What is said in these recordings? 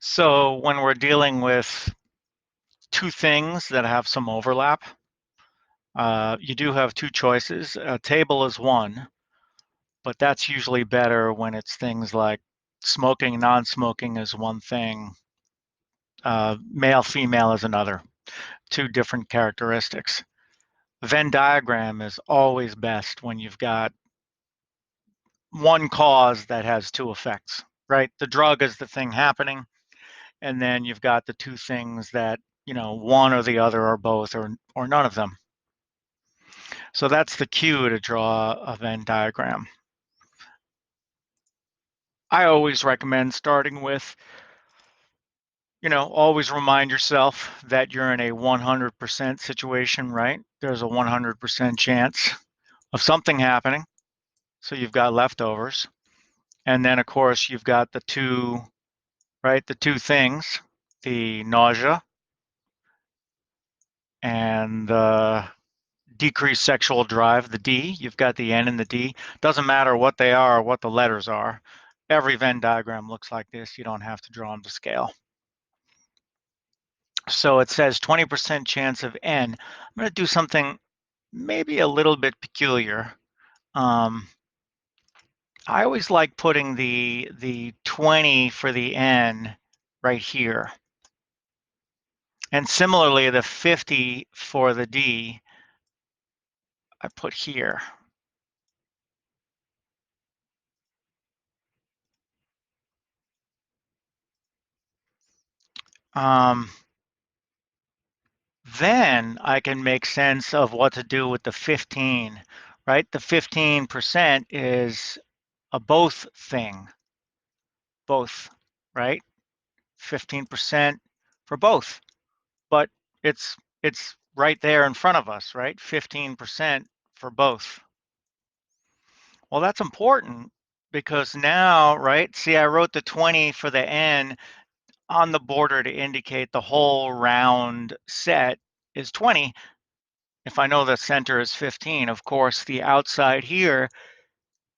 So when we're dealing with two things that have some overlap, you do have two choices. A table is one, but that's usually better when it's things like smoking, non-smoking is one thing, male, female is another, two different characteristics. Venn diagram is always best when you've got one cause that has two effects, right? The drug is the thing happening, and then you've got the two things that, one or the other or both or none of them. So that's the cue to draw a Venn diagram. I always recommend starting with, always remind yourself that you're in a 100% situation, right? There's a 100% chance of something happening. So you've got leftovers. And then, of course, you've got the two, right? The two things, the nausea and the decreased sexual drive, the D. You've got the N and the D. Doesn't matter what they are or what the letters are. Every Venn diagram looks like this. You don't have to draw them to scale. So it says 20% chance of N. I'm going to do something maybe a little bit peculiar. I always like putting the 20 for the N right here. And similarly, the 50 for the D, I put here. Then I can make sense of what to do with the 15, right? The 15% is a both thing, both, right? 15% for both, but it's right there in front of us, right? 15% for both. Well, that's important because now, right? See, I wrote the 20 for the N on the border to indicate the whole round set is 20. If I know the center is 15, of course, the outside here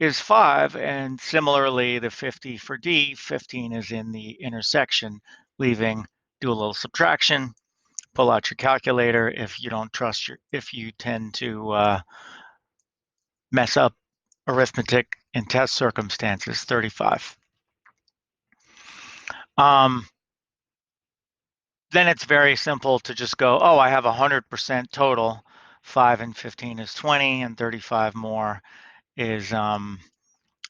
is 5, and similarly, the 50 for D, 15 is in the intersection, leaving, do a little subtraction, pull out your calculator if you don't trust if you tend to mess up arithmetic in test circumstances, 35. Then it's very simple to just go, oh, I have 100% total. 5 and 15 is 20, and 35 more is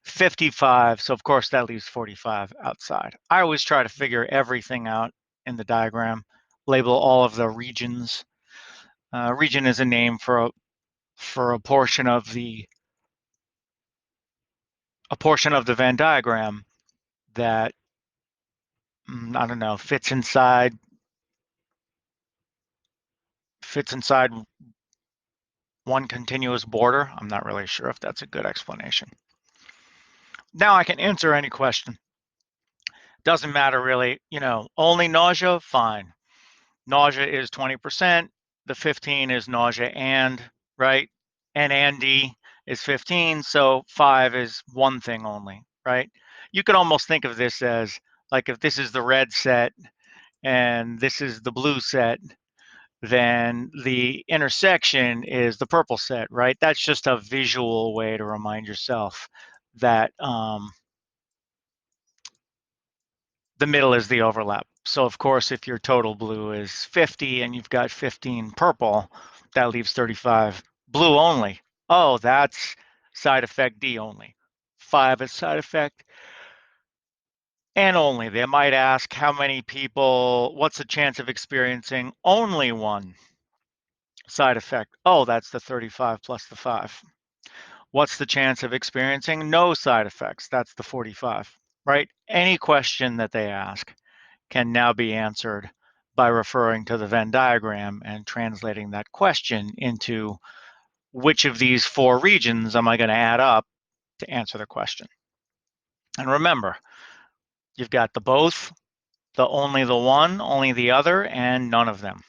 55. So of course that leaves 45 outside. I always try to figure everything out in the diagram, label all of the regions. Region is a name for a portion of the Venn diagram that I don't know fits inside one continuous border. I'm not really sure if that's a good explanation. Now I can answer any question. Doesn't matter really, only nausea, fine. Nausea is 20%. The 15 is nausea and, right? And D is 15, so 5 is one thing only, right? You could almost think of this as like if this is the red set and this is the blue set, then the intersection is the purple set, right? That's just a visual way to remind yourself that the middle is the overlap. So of course, if your total blue is 50 and you've got 15 purple, that leaves 35 blue only. Oh, that's side effect D only. 5 is side effect N only. They might ask how many people, what's the chance of experiencing only one side effect? Oh, that's the 35 plus the 5. What's the chance of experiencing no side effects? That's the 45, right? Any question that they ask can now be answered by referring to the Venn diagram and translating that question into which of these 4 regions am I going to add up to answer the question. And remember, you've got the both, the only the one, only the other, and none of them.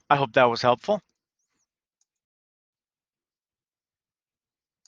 I hope that was helpful.